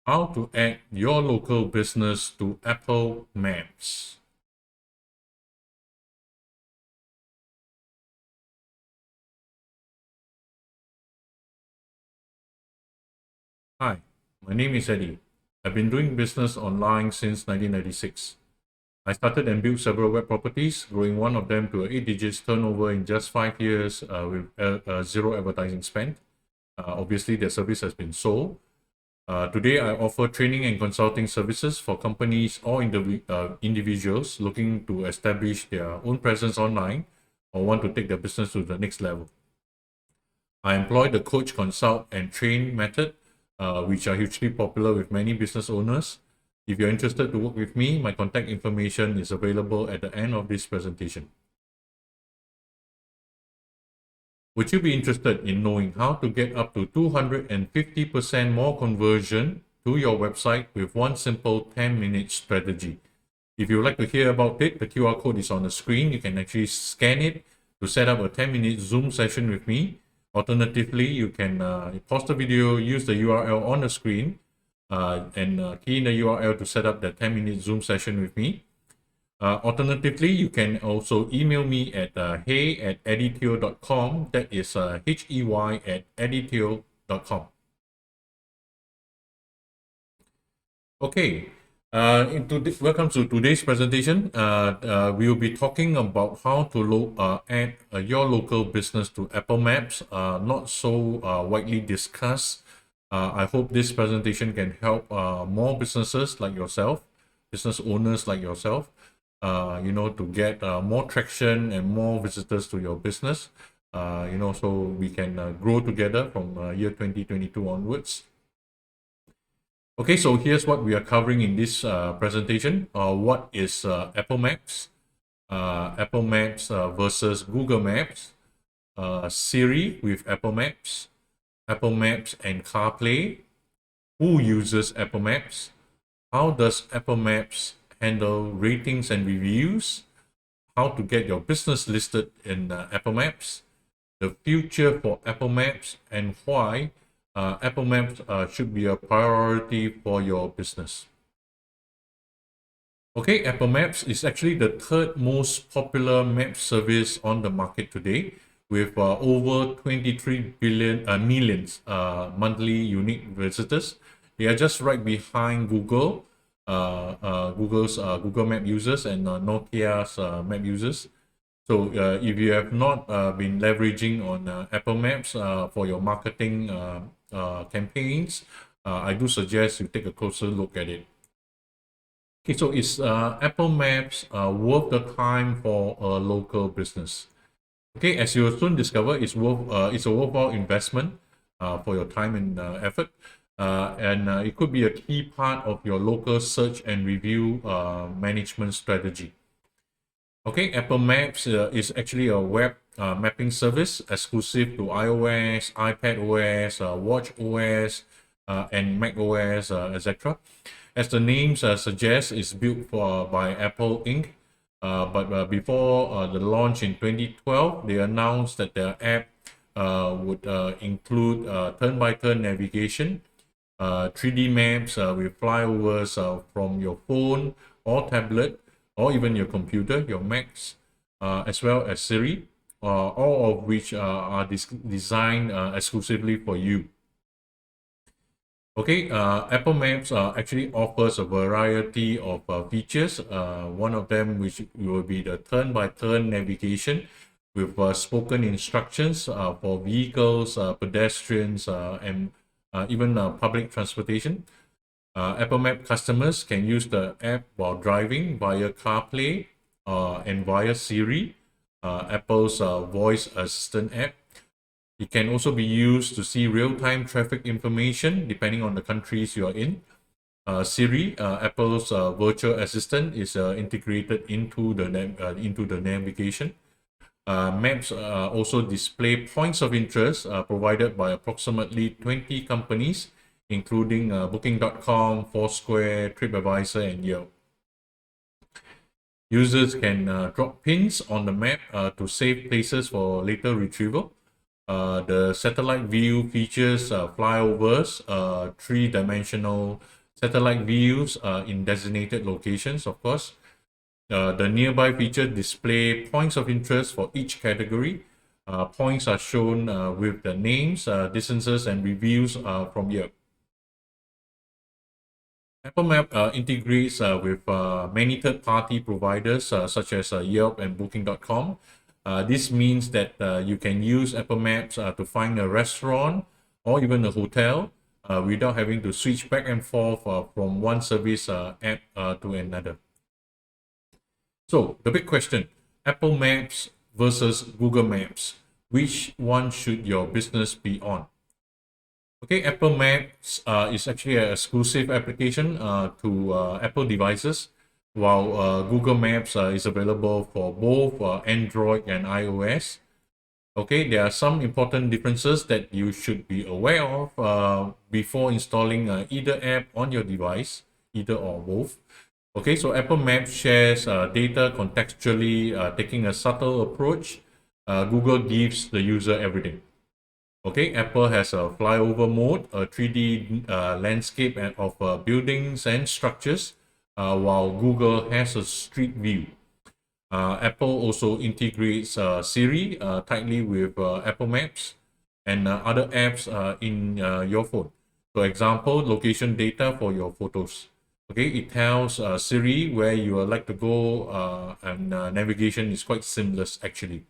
How to add your local business to Apple Maps. Hi, my name is Eddie. I've been doing business online since 1996. I started and built several web properties, growing one of them to an 8 digits turnover in just 5 years with zero advertising spent. Obviously, the service has been sold. Today, I offer training and consulting services for companies or individuals looking to establish their own presence online or want to take their business to the next level. I employ the coach, consult, and train method, which are hugely popular with many business owners. If you're interested to work with me, my contact information is available at the end of this presentation. Would you be interested in knowing how to get up to 250% more conversion to your website with one simple 10-minute strategy? If you would like to hear about it, the QR code is on the screen. You can actually scan it to set up a 10-minute Zoom session with me. Alternatively, you can pause the video, use the URL on the screen, and key in the URL to set up the 10-minute Zoom session with me. Alternatively, you can also email me at hey@editeo.com. That is hey@editeo.com. Okay, welcome to today's presentation. We will be talking about how to add your local business to Apple Maps. Not so widely discussed. I hope this presentation can help more businesses like yourself, business owners like yourself, to get more traction and more visitors to your business, so we can grow together from year 2022 onwards. Okay, so here's what we are covering in this presentation. What is Apple Maps? Apple Maps versus Google Maps, Siri with Apple Maps and CarPlay. Who uses Apple Maps? How does Apple Maps handle ratings and reviews? How to get your business listed in Apple Maps? The future for Apple Maps and why Apple Maps should be a priority for your business. Okay, Apple Maps is actually the third most popular map service on the market today, with over 23 millions monthly unique visitors. They are just right behind Google's Google Map users and Nokia's map users. So if you have not been leveraging on Apple Maps for your marketing campaigns, I do suggest you take a closer look at it. Okay, so is Apple Maps worth the time for a local business? Okay, as you will soon discover, it's a worthwhile investment for your time and effort, and it could be a key part of your local search and review management strategy. Okay, Apple Maps is actually a web mapping service exclusive to iOS, iPadOS, watchOS, and macOS, etc. As the name suggests, it's built by Apple Inc. But before the launch in 2012, they announced that their app would include turn-by-turn navigation, 3D maps with flyovers from your phone or tablet, or even your computer, your Macs, as well as Siri, all of which are designed exclusively for you. Okay, Apple Maps actually offers a variety of features. One of them which will be the turn-by-turn navigation with spoken instructions for vehicles, pedestrians, and even public transportation. Apple Map customers can use the app while driving via CarPlay and via Siri, Apple's voice assistant app. It can also be used to see real-time traffic information depending on the countries you are in. Siri, Apple's virtual assistant, is integrated into the navigation. Maps also display points of interest provided by approximately 20 companies, including Booking.com, Foursquare, TripAdvisor, and Yelp. Users can drop pins on the map to save places for later retrieval. The satellite view features flyovers, 3-dimensional satellite views in designated locations, of course. The nearby feature display points of interest for each category. Points are shown with the names, distances, and reviews from here. Apple Map integrates with many third-party providers such as Yelp and Booking.com. This means that you can use Apple Maps to find a restaurant or even a hotel without having to switch back and forth from one service app to another. So the big question, Apple Maps versus Google Maps. Which one should your business be on? Okay, Apple Maps is actually an exclusive application to Apple devices, while Google Maps is available for both Android and iOS. Okay, there are some important differences that you should be aware of before installing either app on your device, either or both. Okay, so Apple Maps shares data contextually, taking a subtle approach. Google gives the user everything. Okay, Apple has a flyover mode, a 3D landscape of buildings and structures, while Google has a street view. Apple also integrates Siri tightly with Apple Maps and other apps in your phone. For example, location data for your photos. Okay, it tells Siri where you would like to go, and navigation is quite seamless actually.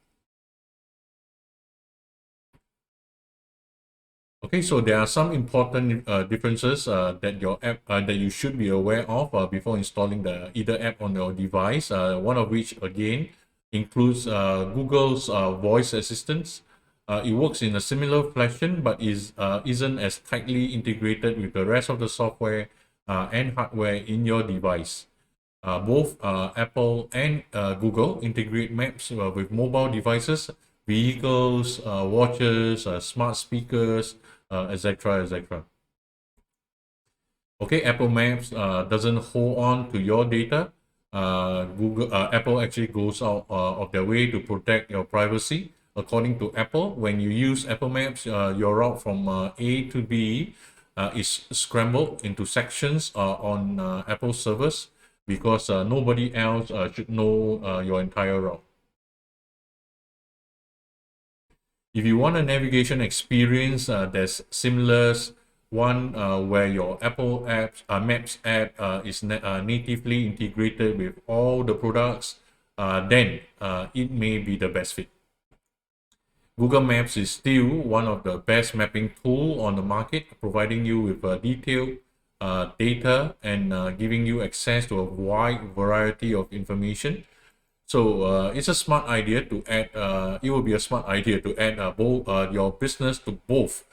Okay, so there are some important differences that your app that you should be aware of before installing the either app on your device. One of which again includes Google's voice assistance. It works in a similar fashion, but isn't as tightly integrated with the rest of the software and hardware in your device. Both Apple and Google integrate maps with mobile devices, vehicles, watches, smart speakers, etc., etc. Okay, Apple Maps doesn't hold on to your data. Apple actually goes out of their way to protect your privacy. According to Apple, when you use Apple Maps, your route from A to B is scrambled into sections on Apple servers because nobody else should know your entire route. If you want a navigation experience that's seamless, one where your Apple Maps app is natively integrated with all the products, then it may be the best fit. Google Maps is still one of the best mapping tool on the market, providing you with detailed data and giving you access to a wide variety of information. So it's a smart idea to add. It will be a smart idea to add both your business to both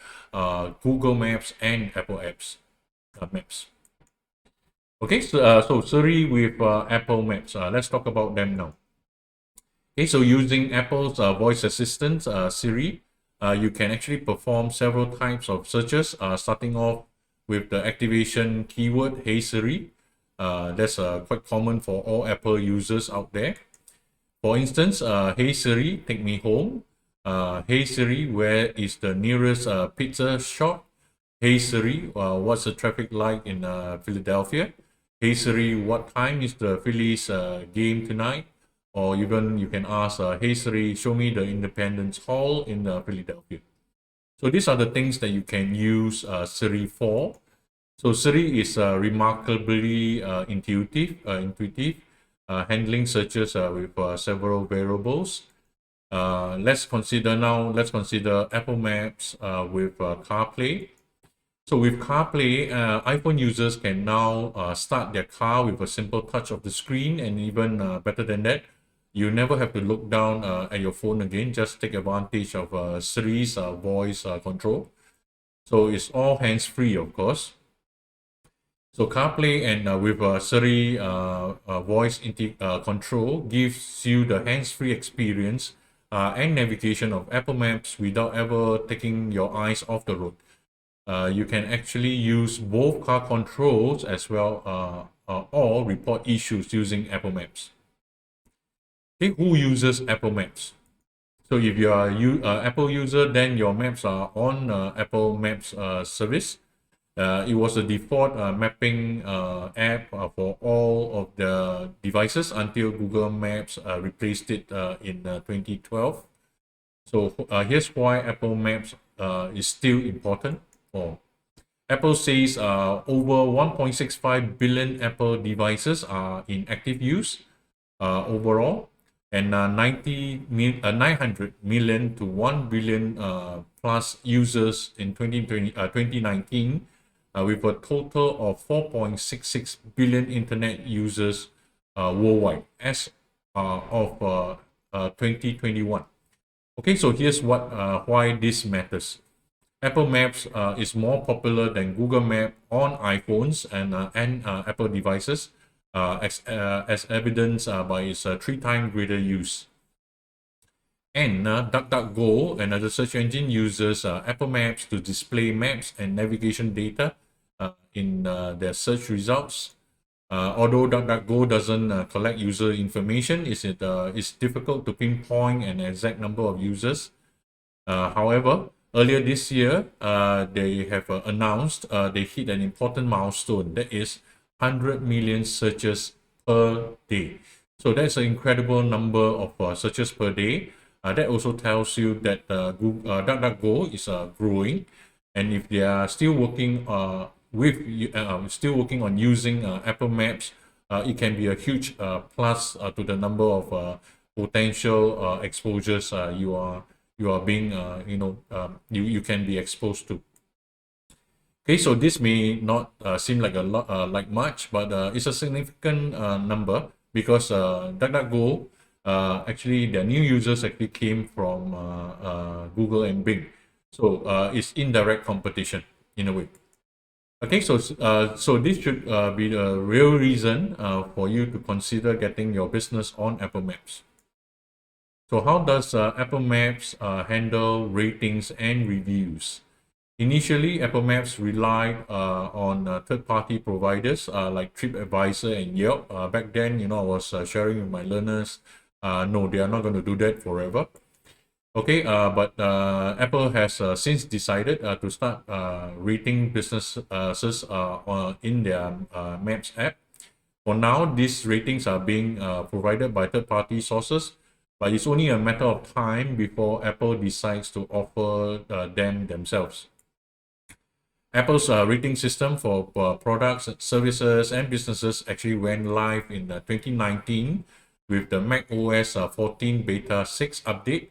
Google Maps and Apple Maps. Okay, so Siri with Apple Maps. Let's talk about them now. Okay, so using Apple's voice assistant Siri, you can actually perform several types of searches. Starting off with the activation keyword "Hey Siri." That's quite common for all Apple users out there. For instance, "Hey Siri, take me home." "Hey Siri, where is the nearest pizza shop?" "Hey Siri, what's the traffic like in Philadelphia?" "Hey Siri, what time is the Phillies game tonight?" Or even you can ask, "Hey Siri, show me the Independence Hall in Philadelphia." So these are the things that you can use Siri for. So Siri is remarkably intuitive, handling searches with several variables. Let's consider Apple Maps with CarPlay. So with CarPlay, iPhone users can now start their car with a simple touch of the screen, and even better than that, you never have to look down at your phone again. Just take advantage of Siri's voice control. So it's all hands-free, of course. So CarPlay and with Siri voice control gives you the hands-free experience and navigation of Apple Maps without ever taking your eyes off the road. You can actually use both car controls as well or report issues using Apple Maps. Okay, who uses Apple Maps? So if you are Apple user, then your maps are on Apple Maps service. It was the default mapping app for all of the devices until Google Maps replaced it in 2012. So here's why Apple Maps is still important. Oh, Apple says over 1.65 billion Apple devices are in active use overall, and 900 million to 1 billion plus users in 2019, with a total of 4.66 billion internet users worldwide as of 2021. Okay, so here's why this matters. Apple Maps is more popular than Google Map on iPhones and Apple devices, as evidenced by its 3 times greater use. And DuckDuckGo, another search engine, uses Apple Maps to display maps and navigation data in their search results. Although DuckDuckGo doesn't collect user information, it's difficult to pinpoint an exact number of users. However, earlier this year, they have announced they hit an important milestone, that is 100 million searches per day. So that's an incredible number of searches per day. That also tells you that DuckDuckGo is growing, and if they are still working on using Apple Maps, it can be a huge plus to the number of potential exposures you are being you can be exposed to. Okay, so this may not seem like a lot like much, but it's a significant number, because DuckDuckGo actually their new users actually came from Google and Bing, so it's indirect competition in a way. Okay, so this should be the real reason for you to consider getting your business on Apple Maps. So how does Apple Maps handle ratings and reviews? Initially, Apple Maps relied on third-party providers like TripAdvisor and Yelp. Back then, I was sharing with my learners, no, they are not going to do that forever. Okay, but Apple has since decided to start rating businesses in their Maps app. For now, these ratings are being provided by third-party sources, but it's only a matter of time before Apple decides to offer them themselves. Apple's rating system for products, services, and businesses actually went live in 2019 with the Mac OS 14 Beta 6 update.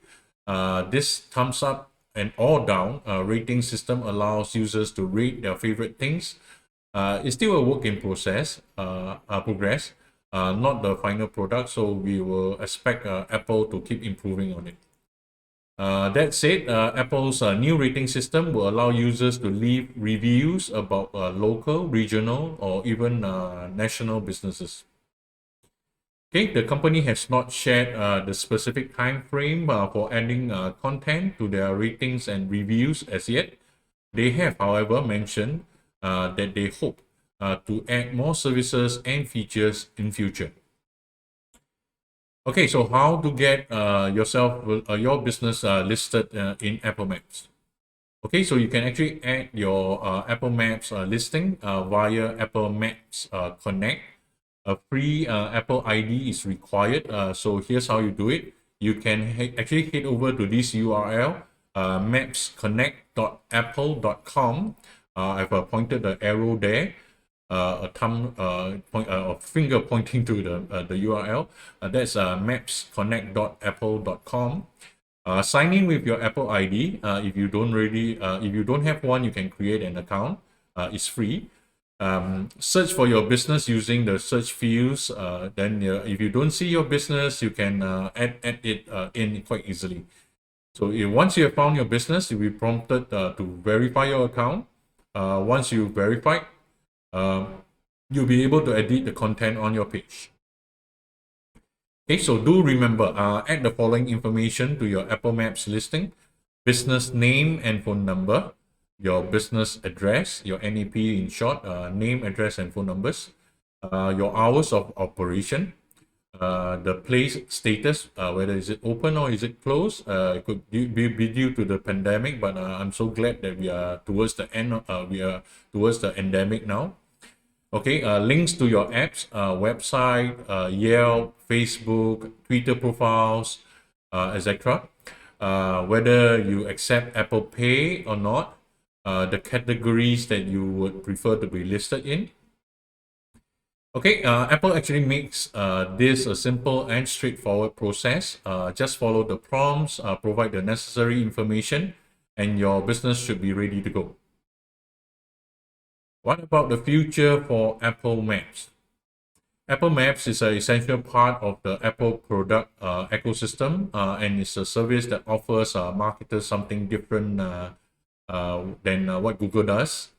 This thumbs up and or down rating system allows users to rate their favorite things. It's still a work in progress, not the final product, so we will expect Apple to keep improving on it. That said, Apple's new rating system will allow users to leave reviews about local, regional, or even national businesses. Okay, the company has not shared the specific time frame for adding content to their ratings and reviews as yet. They have, however, mentioned that they hope to add more services and features in future. Okay, so how to get your business listed in Apple Maps? Okay, so you can actually add your Apple Maps listing via Apple Maps Connect. A free Apple ID is required. So here's how you do it. You can actually head over to this URL, mapsconnect.apple.com. I've pointed the arrow there. A finger pointing to the URL. That's mapsconnect.apple.com. Sign in with your Apple ID. If you don't have one, you can create an account. It's free. Search for your business using the search fields. Then if you don't see your business, you can add it in quite easily. So once you have found your business, you'll be prompted to verify your account. Once you verify, you'll be able to edit the content on your page. Okay, so do remember, add the following information to your Apple Maps listing: business name and phone number, your business address, your NAP in short, name, address, and phone numbers, your hours of operation, the place status, whether is it open or is it closed. It could be due to the pandemic, but I'm so glad that we are towards the end. We are towards the endemic now. Okay, links to your apps, website, Yelp, Facebook, Twitter profiles, etc. Whether you accept Apple Pay or not, the categories that you would prefer to be listed in. Okay, Apple actually makes this a simple and straightforward process. Just follow the prompts, provide the necessary information, and your business should be ready to go. What about the future for Apple Maps? Apple Maps is an essential part of the Apple product ecosystem, and it's a service that offers marketers something different than what Google does.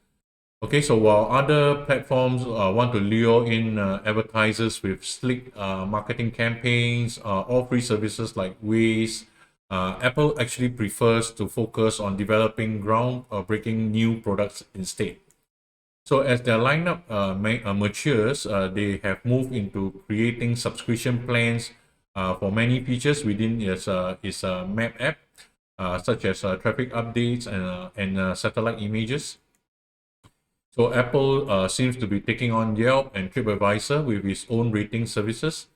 Okay, so while other platforms want to lure in advertisers with slick marketing campaigns or free services like Waze, Apple actually prefers to focus on developing ground-breaking new products instead. So as their lineup matures, they have moved into creating subscription plans for many features within its map app, such as traffic updates and satellite images. So Apple seems to be taking on Yelp and TripAdvisor with its own rating services.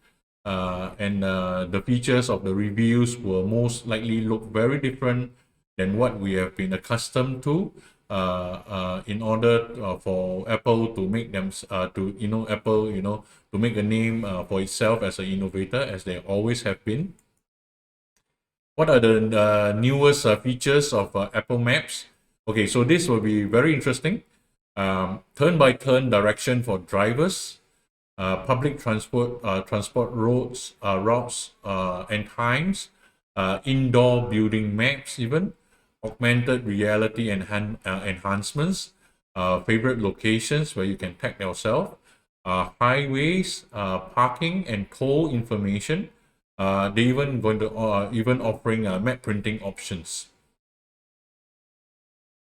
And the features of the reviews will most likely look very different than what we have been accustomed to in order for Apple to make them to make a name for itself as an innovator, as they always have been. What are the newest features of Apple Maps? Okay, so this will be very interesting. Turn-by-turn direction for drivers, public transport routes and times, indoor building maps even, augmented reality enhancements, favorite locations where you can tag yourself, highways, parking and toll information. They even going to even offering map printing options.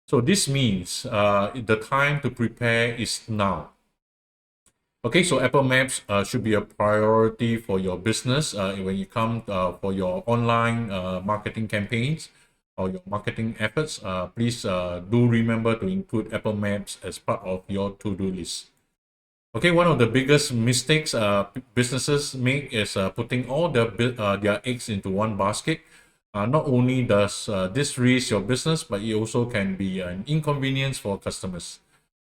So this means the time to prepare is now. Okay, so Apple Maps should be a priority for your business when you come for your online marketing campaigns or your marketing efforts. Please do remember to include Apple Maps as part of your to-do list. Okay, one of the biggest mistakes businesses make is putting all their eggs into one basket. Not only does this raise your business, but it also can be an inconvenience for customers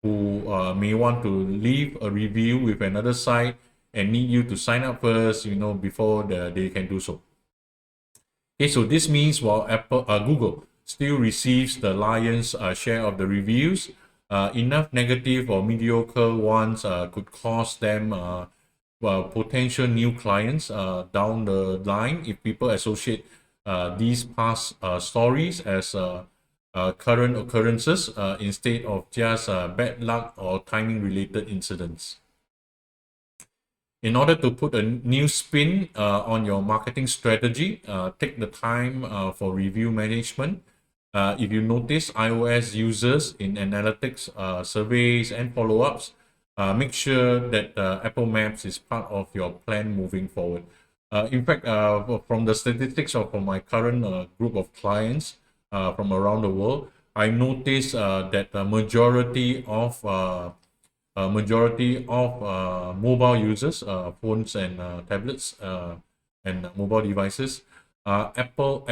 who may want to leave a review with another site and need you to sign up first, before they can do so. Okay, so this means while Google still receives the lion's share of the reviews, enough negative or mediocre ones could cost them potential new clients down the line if people associate these past stories as current occurrences instead of just bad luck or timing related incidents. In order to put a new spin on your marketing strategy, take the time for review management. If you notice iOS users in analytics surveys and follow-ups, make sure that Apple Maps is part of your plan moving forward. In fact, from the statistics of from my current group of clients from around the world, I noticed that the majority of mobile users, phones and tablets and mobile devices, Apple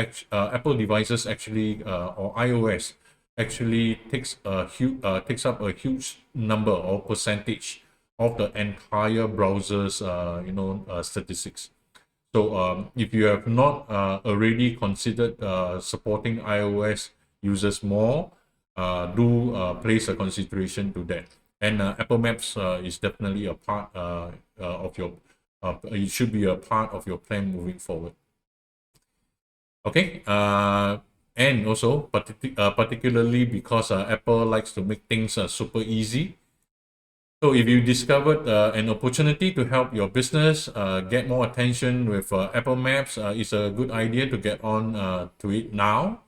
devices actually or iOS actually takes up a huge number or percentage of the entire browser's statistics. So if you have not already considered supporting iOS users more, do place a consideration to that. And Apple Maps is definitely a part of your. It should be a part of your plan moving forward. Okay. And also particularly because Apple likes to make things super easy. So if you discovered an opportunity to help your business get more attention with Apple Maps, it's a good idea to get on to it now.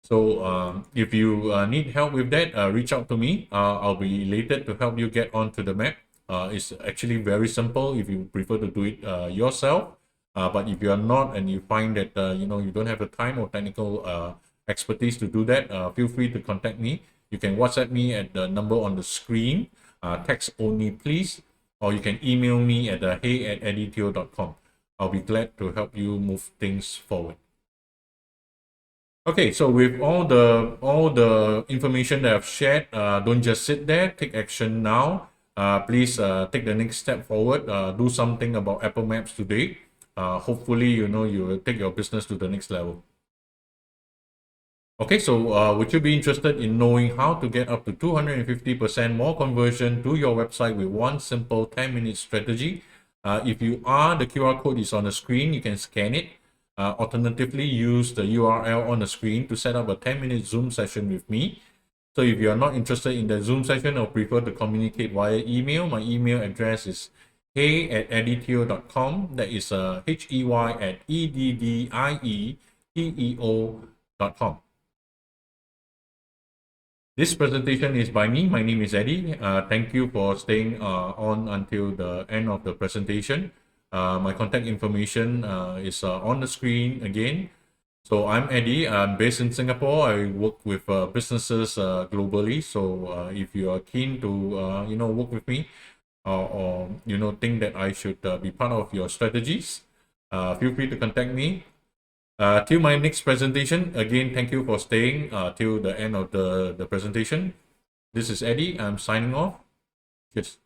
So if you need help with that, reach out to me. I'll be elated to help you get onto the map. It's actually very simple if you prefer to do it yourself. But if you are not and you find that you don't have the time or technical expertise to do that, feel free to contact me. You can WhatsApp me at the number on the screen, text only please, or you can email me at hey@editio.com. I'll be glad to help you move things forward. Okay, so with all the information that I've shared, don't just sit there. Take action now. Please take the next step forward. Do something about Apple Maps today. Hopefully, you will take your business to the next level. Okay, so would you be interested in knowing how to get up to 250% more conversion to your website with one simple 10-minute strategy? If you are, the QR code is on the screen. You can scan it. Alternatively, use the URL on the screen to set up a 10-minute Zoom session with me. So if you are not interested in the Zoom session or prefer to communicate via email, my email address is hey@editio.com. That is hey@eddieteo.com. This presentation is by me. My name is Eddie. Thank you for staying on until the end of the presentation. My contact information is on the screen again. So I'm Eddie. I'm based in Singapore. I work with businesses globally. So if you are keen to work with me, or think that I should be part of your strategies, feel free to contact me. Till my next presentation, again, thank you for staying till the end of the presentation. This is Eddie. I'm signing off. Cheers.